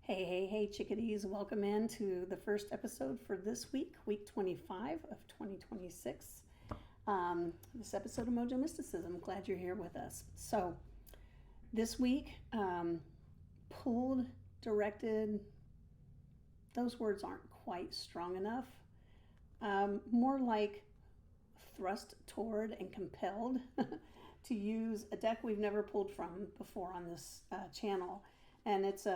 Hey, hey, hey, chickadees. Welcome in to the first episode for this week, week 25 of 2026. This episode of Mojo Mysticism. Glad you're here with us. So, this week, pulled, directed, those words aren't quite strong enough. More like thrust toward and compelled to use a deck we've never pulled from before on this channel. And it's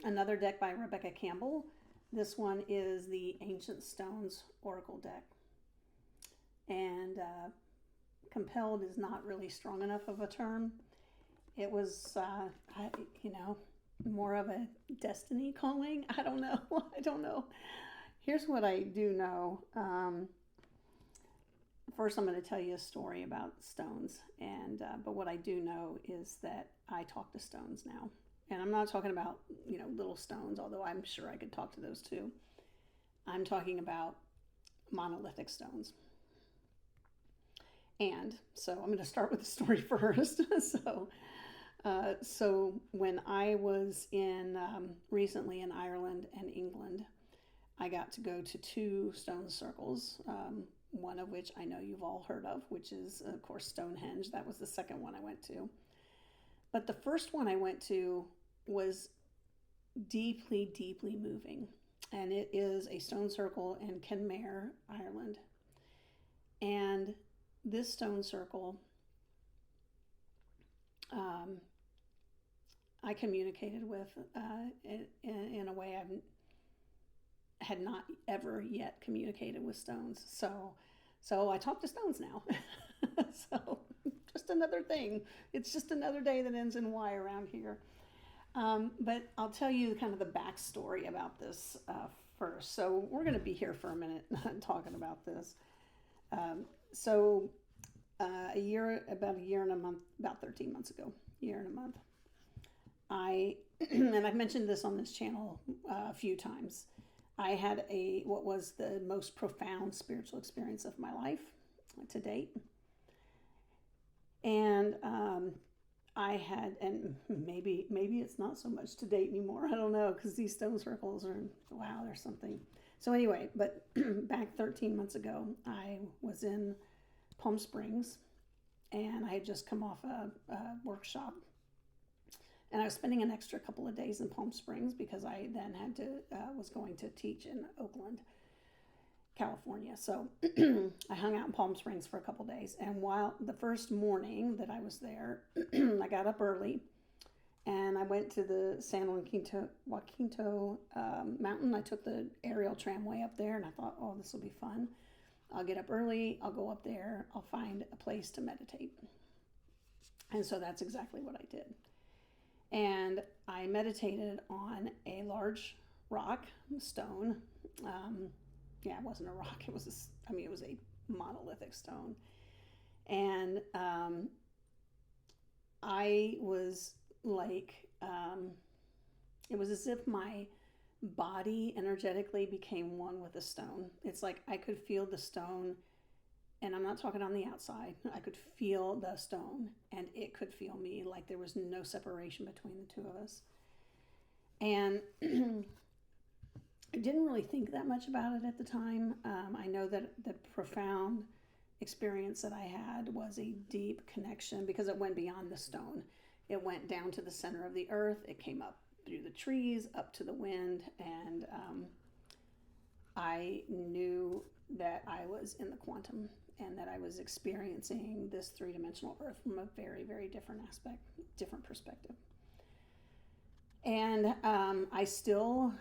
another deck by Rebecca Campbell. This one is the Ancient Stones Oracle deck. And compelled is not really strong enough of a term. It was, more of a destiny calling. I don't know. Here's what I do know. First, I'm going to tell you a story about stones. But what I do know is that I talk to stones now. And I'm not talking about, little stones, although I'm sure I could talk to those too. I'm talking about monolithic stones. And so I'm going to start with the story first. So when I was recently in Ireland and England, I got to go to two stone circles, one of which I know you've all heard of, which is, of course, Stonehenge. That was the second one I went to. But the first one I went to was deeply, deeply moving. And it is a stone circle in Kenmare, Ireland. And this stone circle, I communicated with in a way I had not ever yet communicated with stones. So I talk to stones now. So just another thing. It's just another day that ends in Y around here. But I'll tell you kind of the backstory about this first. So we're going to be here for a minute talking about this. About a year and a month, about 13 months ago, year and a month, and I've mentioned this on this channel a few times, I had what was the most profound spiritual experience of my life to date. And and maybe it's not so much to date anymore. I don't know, because these stone circles there's something. So anyway, but back 13 months ago, I was in Palm Springs, and I had just come off a workshop. And I was spending an extra couple of days in Palm Springs because I then was going to teach in Oakland, California. So I hung out in Palm Springs for a couple of days. And while the first morning that I was there, I got up early and I went to the San Jacinto mountain. I took the aerial tramway up there and I thought, oh, this will be fun. I'll get up early. I'll go up there. I'll find a place to meditate. And so that's exactly what I did. And I meditated on a large rock, stone. It wasn't a rock. It was a monolithic stone. And I was like, it was as if my body energetically became one with the stone. It's like I could feel the stone, and I'm not talking on the outside. I could feel the stone, and it could feel me, like there was no separation between the two of us. And I didn't really think that much about it at the time. I know that the profound experience that I had was a deep connection because it went beyond the stone. It went down to the center of the earth. It came up through the trees, up to the wind, and I knew that I was in the quantum and that I was experiencing this three-dimensional earth from a very, very different different perspective. And I still,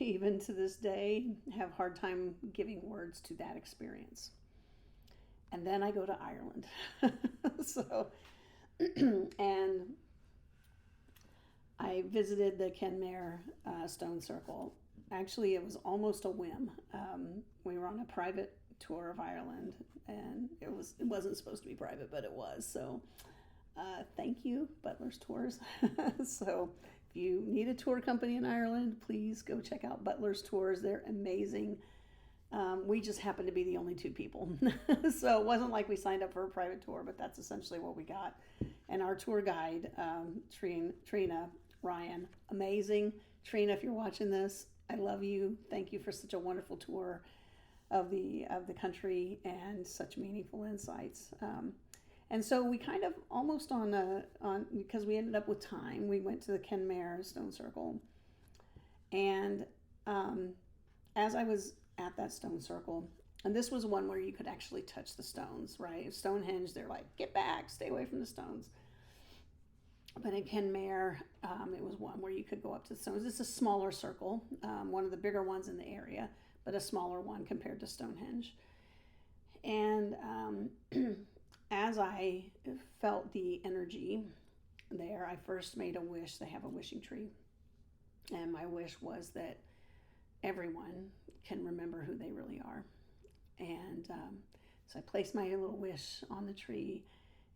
even to this day, have a hard time giving words to that experience. And then I go to Ireland. And I visited the Kenmare Stone Circle. Actually, it was almost a whim. We were on a private tour of Ireland, and it wasn't supposed to be private, but it was. So thank you, Butler's Tours. So if you need a tour company in Ireland, please go check out Butler's Tours. They're amazing. We just happened to be the only two people. So it wasn't like we signed up for a private tour, but that's essentially what we got. And our tour guide, Trina Ryan, amazing. Trina, if you're watching this, I love you. Thank you for such a wonderful tour of the country and such meaningful insights. And so we kind of almost on because we ended up with time. We went to the Kenmare Stone Circle, and as I was at that stone circle, and this was one where you could actually touch the stones, right? Stonehenge, they're like, get back, stay away from the stones. But in Kenmare, it was one where you could go up to the stones. It's a smaller circle, one of the bigger ones in the area, but a smaller one compared to Stonehenge. And as I felt the energy there, I first made a wish. They have a wishing tree. And my wish was that everyone can remember who they really are. And so I placed my little wish on the tree.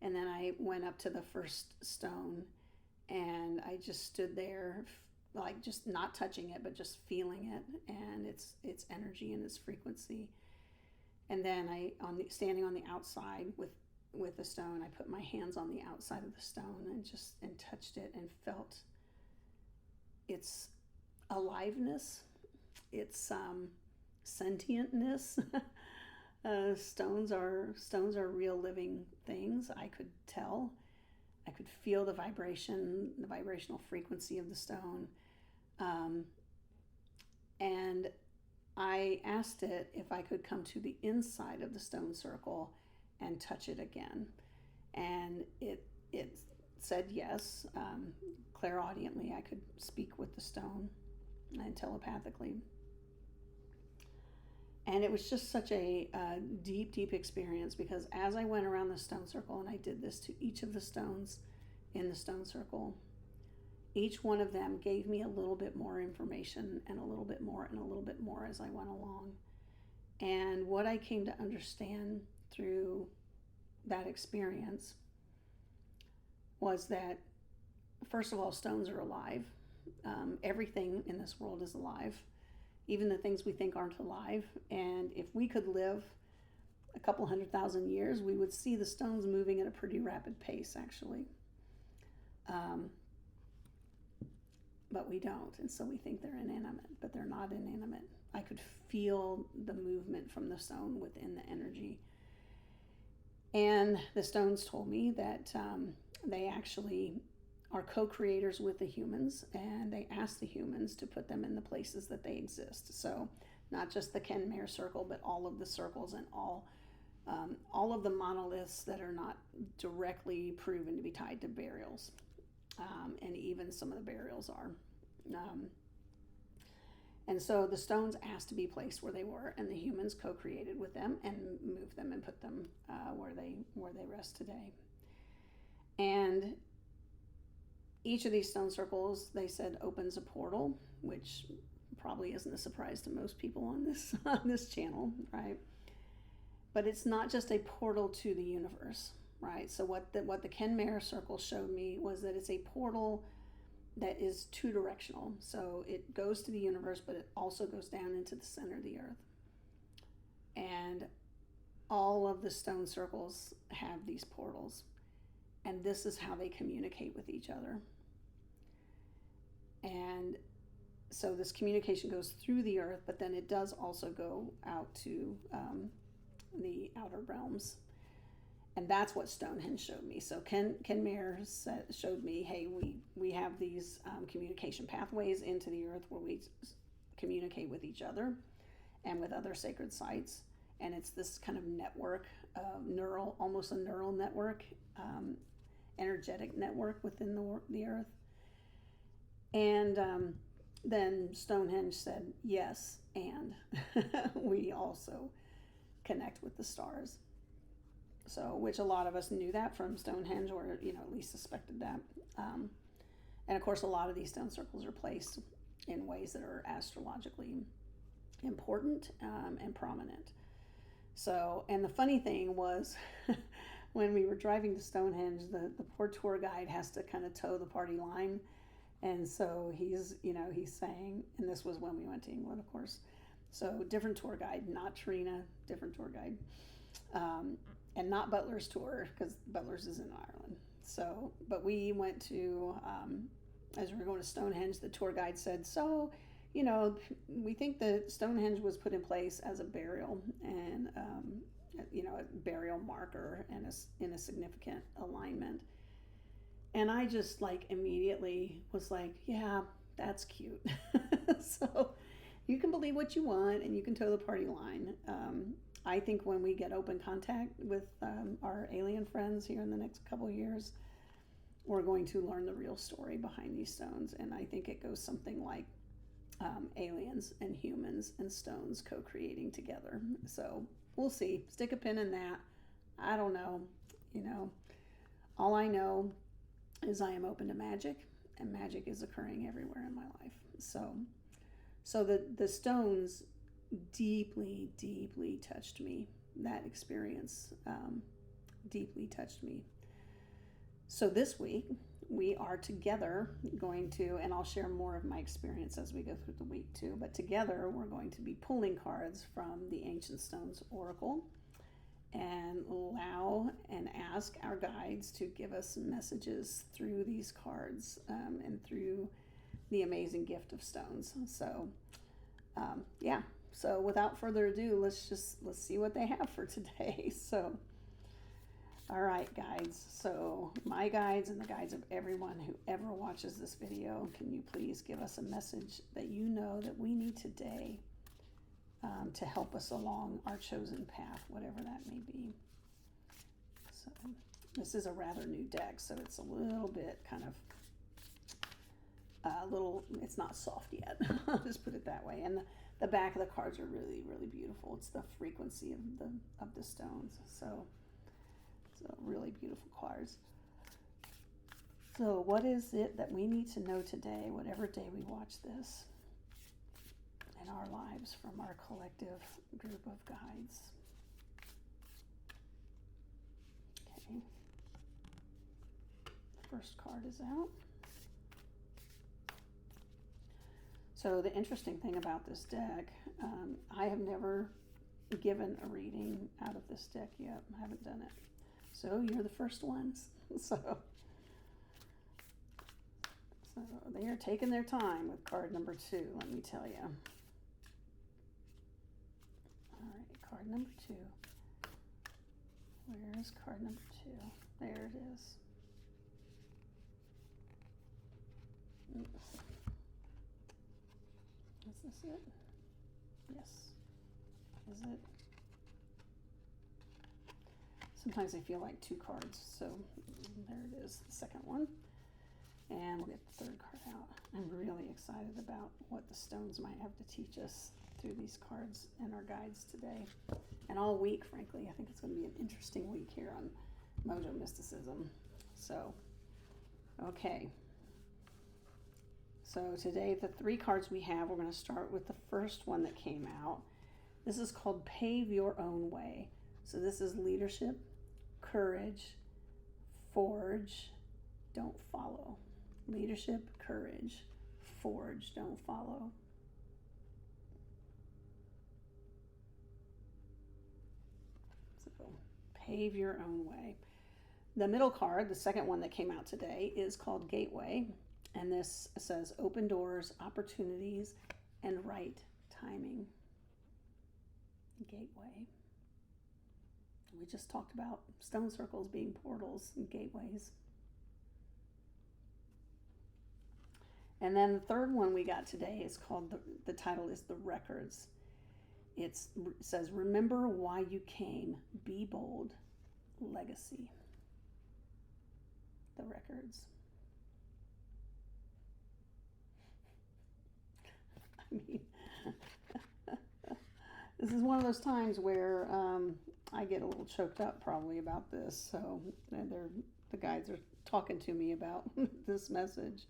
And then I went up to the first stone, and I just stood there, like just not touching it, but just feeling it and its energy and its frequency. And then standing on the outside with the stone, I put my hands on the outside of the stone and touched it and felt its aliveness, its sentientness. Stones are real living things. I could tell. I could feel the vibration, the vibrational frequency of the stone. And I asked it if I could come to the inside of the stone circle and touch it again. And it said yes. Clairaudiently, I could speak with the stone and telepathically. And it was just such a deep, deep experience, because as I went around the stone circle, and I did this to each of the stones in the stone circle, each one of them gave me a little bit more information and a little bit more and a little bit more as I went along. And what I came to understand through that experience was that, first of all, stones are alive. Everything in this world is alive, even the things we think aren't alive. And if we could live a couple 100,000 years, we would see the stones moving at a pretty rapid pace, actually. But we don't, and so we think they're inanimate, but they're not inanimate. I could feel the movement from the stone within the energy. And the stones told me that they actually are co-creators with the humans, and they ask the humans to put them in the places that they exist. So not just the Kenmare circle, but all of the circles and all of the monoliths that are not directly proven to be tied to burials. And even some of the burials are. And so the stones asked to be placed where they were, and the humans co-created with them and moved them and put them where they rest today. And each of these stone circles, they said, opens a portal, which probably isn't a surprise to most people on this channel, right? But it's not just a portal to the universe, right? So what the Kenmare circle showed me was that it's a portal that is two-directional. So it goes to the universe, but it also goes down into the center of the earth. And all of the stone circles have these portals. And this is how they communicate with each other. And so this communication goes through the earth, but then it does also go out to the outer realms. And that's what Stonehenge showed me. So Kenmare showed me, hey, we have these communication pathways into the earth where we communicate with each other and with other sacred sites. And it's this kind of network, almost a neural network, energetic network within the earth. And then Stonehenge said, yes, and we also connect with the stars. So, which a lot of us knew that from Stonehenge, or, at least suspected that. And of course, a lot of these stone circles are placed in ways that are astrologically important and prominent. So, and the funny thing was, when we were driving to Stonehenge, the poor tour guide has to kind of toe the party line. And so he's saying, and this was when we went to England, of course. So different tour guide, not Trina, different tour guide. And not Butler's tour, because Butler's is in Ireland. So, but we went to as we were going to Stonehenge, the tour guide said, so, you know, we think that Stonehenge was put in place as a burial and, you know, a burial marker and in a significant alignment. And I just like immediately was like, yeah, that's cute. So you can believe what you want and you can toe the party line. I think when we get open contact with our alien friends here in the next couple of years, we're going to learn the real story behind these stones. And I think it goes something like aliens and humans and stones co-creating together. So we'll see. Stick a pin in that. I don't know. You know, all I know is I am open to magic, and magic is occurring everywhere in my life. So the stones deeply, deeply touched me. That experience deeply touched me. So this week we are together going to, and I'll share more of my experience as we go through the week too, but together we're going to be pulling cards from the Ancient Stones Oracle and allow and ask our guides to give us messages through these cards and through the amazing gift of stones. So yeah, so without further ado, let's see what they have for today. So all right, guides. So my guides and the guides of everyone who ever watches this video, can you please give us a message that you know that we need today to help us along our chosen path, whatever that may be. So this is a rather new deck, so it's a little bit kind of it's not soft yet. I'll just put it that way. And the back of the cards are really, really beautiful. It's the frequency of the stones. So really beautiful cards. So what is it that we need to know today, whatever day we watch this, in our lives from our collective group of guides? Okay. First card is out. So the interesting thing about this deck, I have never given a reading out of this deck yet. I haven't done it. So you're the first ones. So they are taking their time with card number 2, let me tell you. All right, card number 2. Where is card number 2? There it is. Is this it? Yes. Is it? Sometimes I feel like 2 cards, so there it is, the second one. And we'll get the third card out. I'm really excited about what the stones might have to teach us through these cards and our guides today. And all week, frankly. I think it's going to be an interesting week here on Mojo Mysticism. So, okay. So today, the 3 cards we have, we're going to start with the first one that came out. This is called Pave Your Own Way. So this is leadership, courage, forge, don't follow. Leadership, courage, forge, don't follow. So pave your own way. The middle card, the second one that came out today, is called Gateway. And this says open doors, opportunities, and right timing. Gateway. We just talked about stone circles being portals and gateways. And then the third one we got today is called, the title is The Records. It says, remember why you came, be bold, legacy. The Records. I mean, this is one of those times where I get a little choked up probably about this. So the guides are talking to me about this message.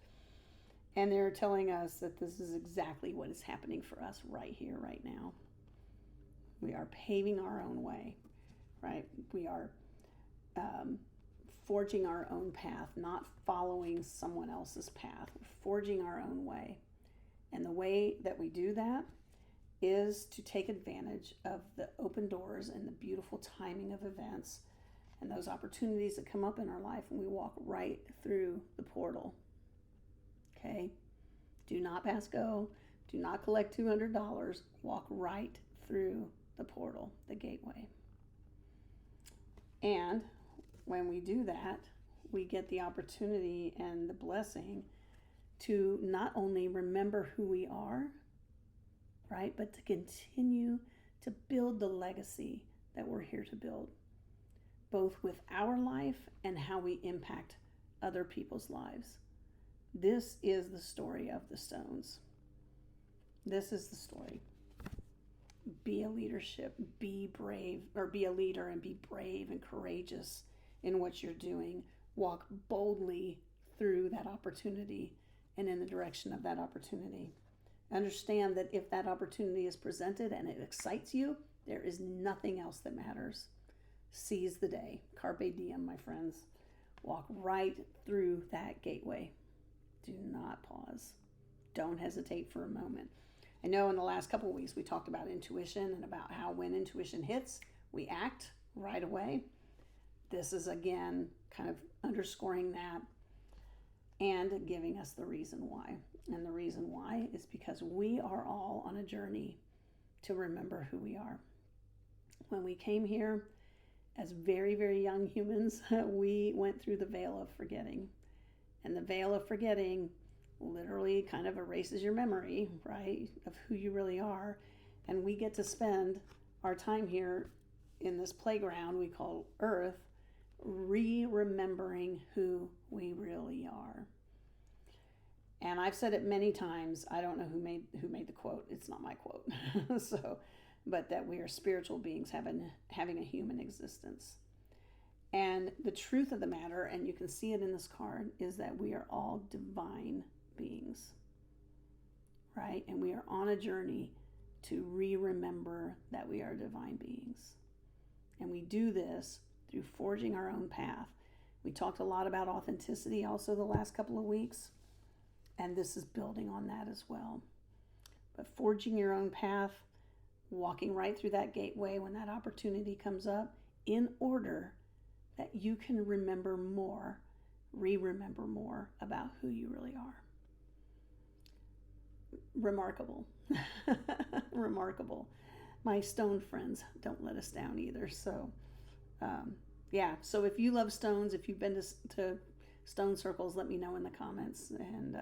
And they're telling us that this is exactly what is happening for us right here, right now. We are paving our own way, right? We are forging our own path, not following someone else's path. We're forging our own way. And the way that we do that is to take advantage of the open doors and the beautiful timing of events and those opportunities that come up in our life when we walk right through the portal. Okay? Do not pass go. Do not collect $200. Walk right through the portal, the gateway. And when we do that, we get the opportunity and the blessing to not only remember who we are, right, but to continue to build the legacy that we're here to build, both with our life and how we impact other people's lives. This is the story of the stones. This is the story. Be a leadership, be brave, or be a leader and be brave and courageous in what you're doing. Walk boldly through that opportunity and in the direction of that opportunity. Understand that if that opportunity is presented and it excites you, there is nothing else that matters. Seize the day. Carpe diem, my friends. Walk right through that gateway. Do not pause. Don't hesitate for a moment. I know in the last couple of weeks we talked about intuition and about how when intuition hits, we act right away. This is again kind of underscoring that and giving us the reason why. And the reason why is because we are all on a journey to remember who we are. When we came here as very, very young humans, we went through the veil of forgetting. And the veil of forgetting literally kind of erases your memory, right, of who you really are. And we get to spend our time here in this playground we call Earth, remembering who we really are. And I've said it many times. I don't know who made the quote. It's not my quote. But that we are spiritual beings having a human existence. And the truth of the matter, and you can see it in this card, is that we are all divine beings, right? And we are on a journey to remember that we are divine beings. And we do this through forging our own path. We talked a lot about authenticity also the last couple of weeks, and this is building on that as well. But forging your own path, walking right through that gateway when that opportunity comes up, in order that you can remember more, remember more about who you really are. Remarkable. Remarkable. My stone friends don't let us down either. So, so if you love stones, if you've been to stone circles, let me know in the comments. And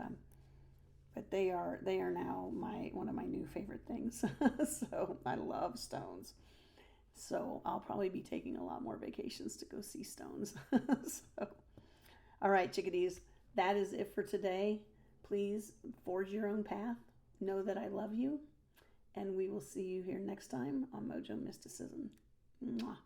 but they are now one of my new favorite things. So I love stones. So I'll probably be taking a lot more vacations to go see stones. So, all right, chickadees, that is it for today. Please forge your own path. Know that I love you. And we will see you here next time on Mojo Mysticism. Mwah.